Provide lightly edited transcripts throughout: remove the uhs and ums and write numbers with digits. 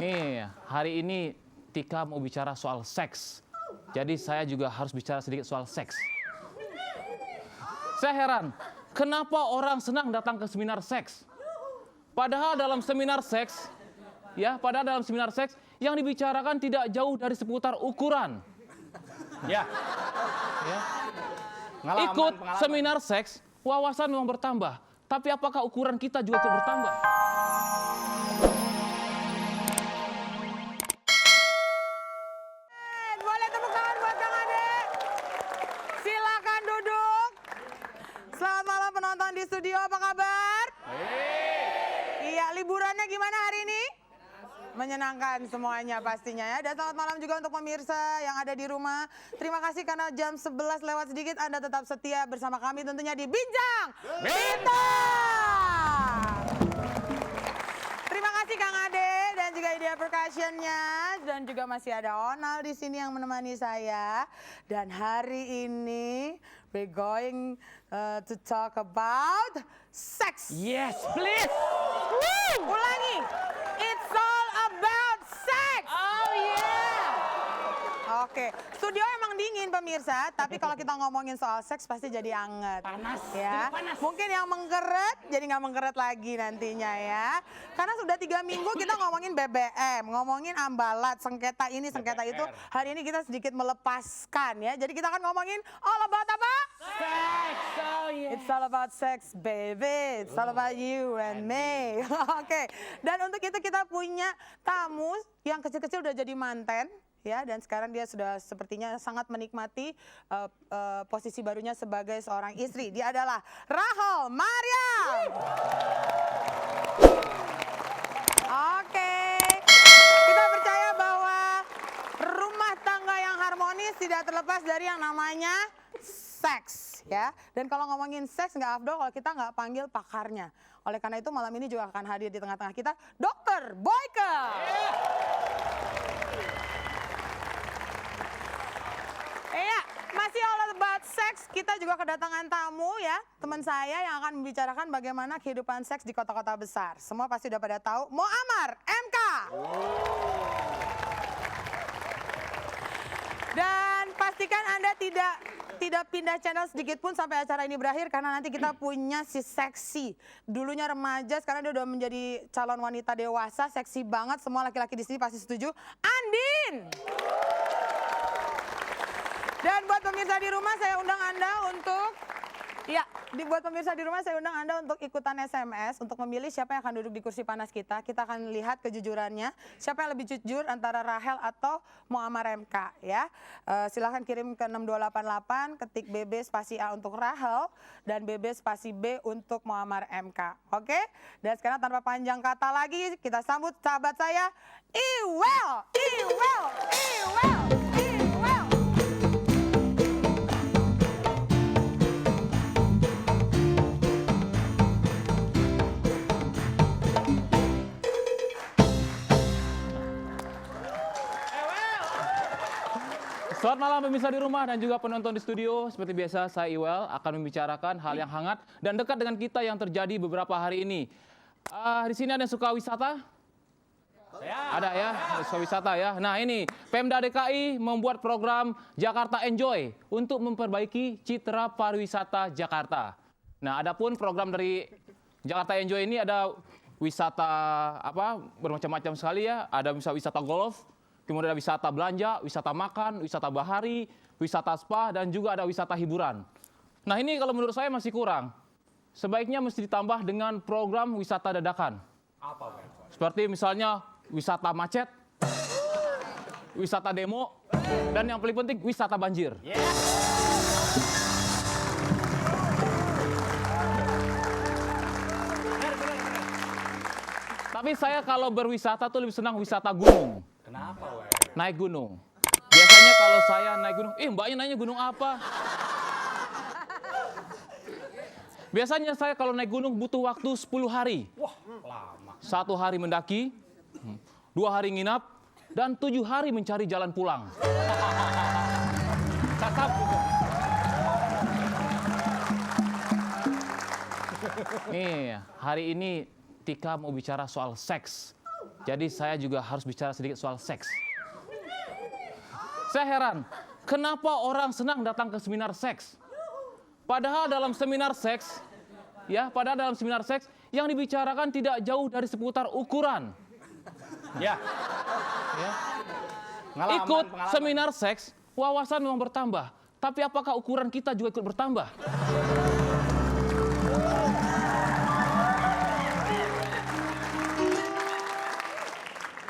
Nih, hari ini Tika mau bicara soal seks. Jadi saya juga harus bicara sedikit soal seks. Saya heran, kenapa orang senang datang ke seminar seks? Padahal dalam seminar seks, yang dibicarakan tidak jauh dari seputar ukuran. Ya. Ikut seminar seks, wawasan memang bertambah. Tapi apakah ukuran kita juga ikut bertambah? Boleh tepuk tangan buat Kang Ade. Silakan duduk. Selamat malam penonton di studio, apa kabar? Iya, liburannya gimana hari ini? Menyenangkan semuanya pastinya ya. Dan selamat malam juga untuk pemirsa yang ada di rumah. Terima kasih karena jam 11 lewat sedikit Anda tetap setia bersama kami tentunya di Bincang Bintang. Terima kasih Kang Ade dan juga Idea Percussion-nya, dan juga masih ada Onal di sini yang menemani saya. Dan hari ini we're going to talk about sex. Yes, please. Woo! Ulangi. It's all about sex. Oh yeah. Oke, studio emang dingin pemirsa, tapi kalau kita ngomongin soal seks pasti jadi anget. Panas, ya. jadi panas. Mungkin yang menggeret jadi nggak menggeret lagi nantinya ya. Karena sudah 3 minggu kita ngomongin BBM, ngomongin ambalat, sengketa ini, sengketa itu. Hari ini kita sedikit melepaskan ya. Jadi kita akan ngomongin all about apa? Sex. Oh yeah. It's all about sex, baby. It's all about you and me. Oke. Dan untuk itu kita punya tamu yang kecil-kecil udah jadi manten. Ya, dan sekarang dia sudah sepertinya sangat menikmati posisi barunya sebagai seorang istri. Dia adalah Rahel Mariam. Oke, kita percaya bahwa rumah tangga yang harmonis tidak terlepas dari yang namanya seks, ya. Dan kalau ngomongin seks nggak afdol kalau kita nggak panggil pakarnya. Oleh karena itu malam ini juga akan hadir di tengah-tengah kita Dr. Boyke. Iya, masih all about sex. Kita juga kedatangan tamu ya, teman saya yang akan membicarakan bagaimana kehidupan seks di kota-kota besar. Semua pasti udah pada tahu, Muammar MK. Dan pastikan Anda tidak pindah channel sedikit pun sampai acara ini berakhir, karena nanti kita punya si seksi. Dulunya remaja, sekarang dia udah menjadi calon wanita dewasa, seksi banget. Semua laki-laki di sini pasti setuju. Andin. Dan buat pemirsa di rumah saya undang Anda untuk ikutan SMS untuk memilih siapa yang akan duduk di kursi panas kita. Kita akan lihat kejujurannya, siapa yang lebih jujur antara Rahel atau Muammar MK ya. Silahkan kirim ke 6288, ketik BB spasi A untuk Rahel dan BB spasi B untuk Muammar MK. Oke? Dan sekarang tanpa panjang kata lagi, kita sambut sahabat saya, Iwel. Selamat malam pemirsa di rumah dan juga penonton di studio. Seperti biasa saya Iwel akan membicarakan hal yang hangat dan dekat dengan kita yang terjadi beberapa hari ini. Di sini ada yang suka wisata? Ada ya, suka wisata ya. Nah ini, Pemda DKI membuat program Jakarta Enjoy untuk memperbaiki citra pariwisata Jakarta. Nah adapun program dari Jakarta Enjoy ini ada wisata bermacam-macam sekali ya. Ada wisata golf, kemudian ada wisata belanja, wisata makan, wisata bahari, wisata spa, dan juga ada wisata hiburan. Nah ini kalau menurut saya masih kurang. Sebaiknya mesti ditambah dengan program wisata dadakan. Apa, Pak? Seperti misalnya wisata macet, wisata demo, dan yang paling penting wisata banjir. Tapi saya kalau berwisata tuh lebih senang wisata gunung. Kenapa, Wei? Naik gunung. Biasanya kalau saya naik gunung, mbaknya nanya gunung apa? Biasanya saya kalau naik gunung butuh waktu 10 hari. Wah, lama. 1 hari mendaki, 2 hari nginap, dan 7 hari mencari jalan pulang. Cakap. Nih, hari ini Tika mau bicara soal seks. Jadi saya juga harus bicara sedikit soal seks. Saya heran, kenapa orang senang datang ke seminar seks? Padahal dalam seminar seks, yang dibicarakan tidak jauh dari seputar ukuran. Ya. Ya. Pengalaman, Ikut pengalaman. seminar seks, wawasan memang bertambah. Tapi apakah ukuran kita juga ikut bertambah?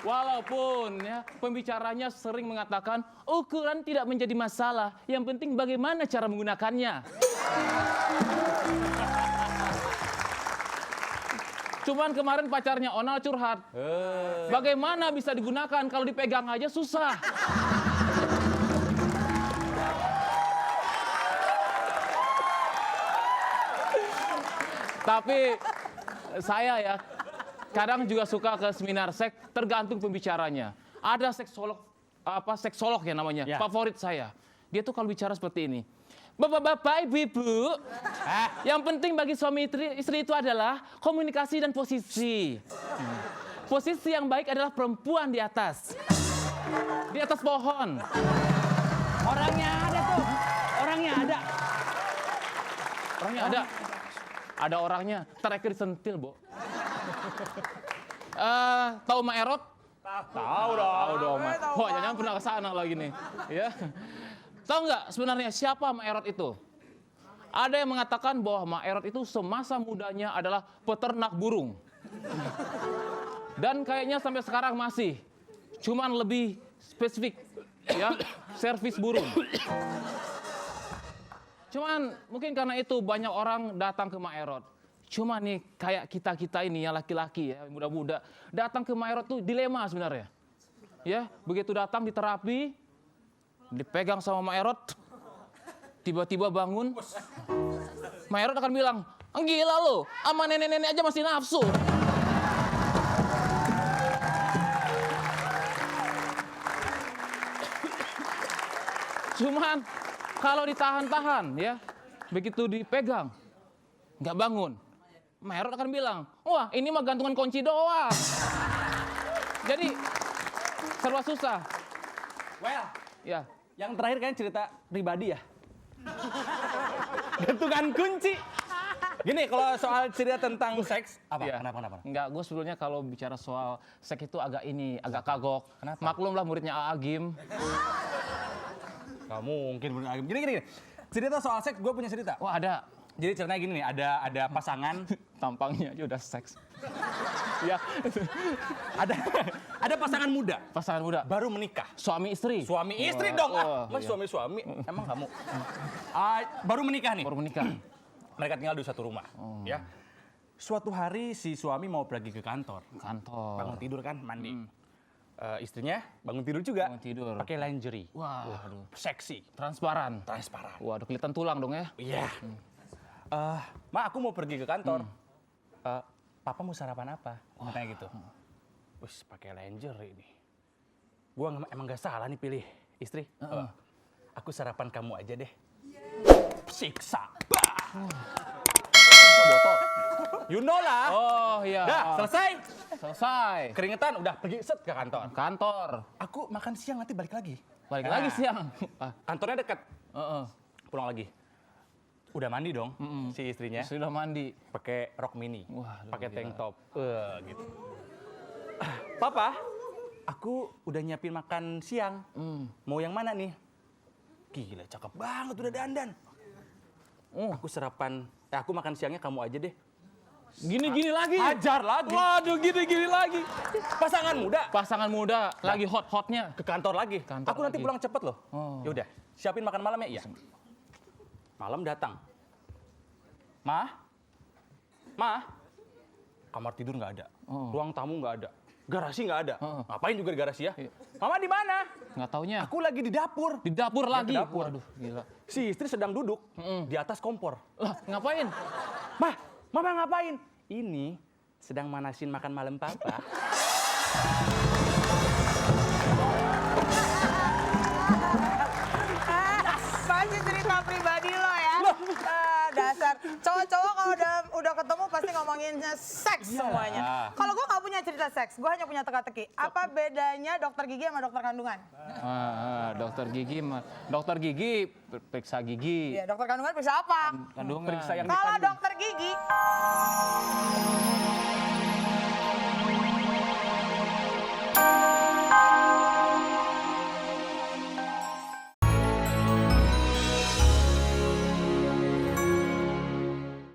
Walaupun ya, pembicaranya sering mengatakan ukuran tidak menjadi masalah, yang penting bagaimana cara menggunakannya. Cuman kemarin pacarnya Onal curhat, bagaimana bisa digunakan kalau dipegang aja susah. Tapi saya ya kadang juga suka ke seminar seks, tergantung pembicaranya. Ada seksolog ya namanya, Ya. favorit saya. Dia tuh kalau bicara seperti ini. Bapak-bapak, ibu-ibu, yang penting bagi suami istri itu adalah komunikasi dan posisi. Posisi yang baik adalah perempuan di atas pohon. Orangnya ada tuh. Orangnya ada. Orangnya ada. Ada orangnya, terakhir disentil, Bo. Tahu Mak Erot? Tahu dong. Tahu dong, Mak. Wah, jangan pernah ke sana lagi nih. Ya. Tahu nggak sebenarnya siapa Mak Erot itu? Ada yang mengatakan bahwa Mak Erot itu semasa mudanya adalah peternak burung. Dan kayaknya sampai sekarang masih. Cuman lebih spesifik, ya, servis burung. Cuman mungkin karena itu banyak orang datang ke Mak Erot. Cuma nih kayak kita-kita ini ya laki-laki ya muda-muda datang ke Mak Erot tuh dilema sebenarnya. Ya, begitu datang di terapi, dipegang sama Mak Erot, tiba-tiba bangun, Mak Erot akan bilang, gila lo, sama nenek-nenek aja masih nafsu. Cuman kalau ditahan-tahan ya, begitu dipegang, nggak bangun, Mak Erot akan bilang, wah ini mah gantungan kunci doang. Jadi serba susah. Well, Ya, yang terakhir kan cerita pribadi ya. Gantungan kunci. Gini, kalau soal cerita tentang seks, apa? ya. Kenapa? Enggak, gue sebetulnya kalau bicara soal seks itu agak kagok. Kenapa? Maklumlah muridnya A.A. Gim. Kamu mungkin bener. Gini. Cerita soal seks, gue punya cerita. Wah ada, Jadi ceritanya gini nih, ada pasangan, tampangnya aja udah seks. Ya, ada pasangan muda, pasangan muda, baru menikah. suami istri. Suami istri Wah, dong, wah, Mas iya. suami, emang kamu. Baru menikah nih, Baru menikah. mereka tinggal di satu rumah. Ya. Suatu hari si suami mau pergi ke kantor, Kantor. bangun tidur kan, mandi. Istrinya bangun tidur juga, Bangun tidur. pakai lingerie, Wah, aduh. seksi, Transparan. transparan. Waduh, kelihatan tulang dong ya. Iya. Ma, aku mau pergi ke kantor. Papa mau sarapan apa? Katanya gitu. Wis, pakai lingerie ini. Gua emang gak salah nih pilih istri. Aku sarapan kamu aja deh. Siksa. Bah. Botol. You know lah. Oh iya. Dah, selesai. Selesai. Keringetan, udah pergi set ke kantor. Kantor. Aku makan siang nanti balik lagi. Balik Nah, lagi siang. Kantornya dekat. Heeh. Pulang lagi. Udah mandi dong si istrinya. Sudah mandi. Pakai rok mini, Wah, pakai gila. tank top, gitu. Papa, aku udah nyiapin makan siang. Mau yang mana nih? Gila, cakep banget udah dandan. Aku sarapan, aku makan siangnya kamu aja deh. Gini-gini lagi. Hajar lagi. Waduh, gini-gini lagi. Pasangan muda Pasangan muda lagi hot-hotnya. ke kantor lagi. Kantor aku nanti lagi. pulang cepet loh. Oh. Yaudah, siapin makan malam ya? Iya. Malam datang. Ma, kamar tidur nggak ada, ruang tamu nggak ada, garasi nggak ada. Ngapain juga di garasi ya? Mama di mana? Nggak taunya. Aku lagi di dapur. Di dapur Dia lagi. ke dapur. Waduh, gila. Si istri sedang duduk di atas kompor. Lah, ngapain? Mama ngapain? Ini sedang manasin makan malam papa. Pasti cerita pribadi lo ya. Dasar Cowok-cowok kalau udah ketemu pasti ngomonginnya seks semuanya. Kalau gue nggak punya cerita seks, gue hanya punya teka-teki. Apa bedanya dokter gigi sama dokter kandungan? Dokter gigi periksa gigi. Iya, dokter kandungan periksa apa? Kandungan. Periksa yang Kalau dikandung. dokter gigi,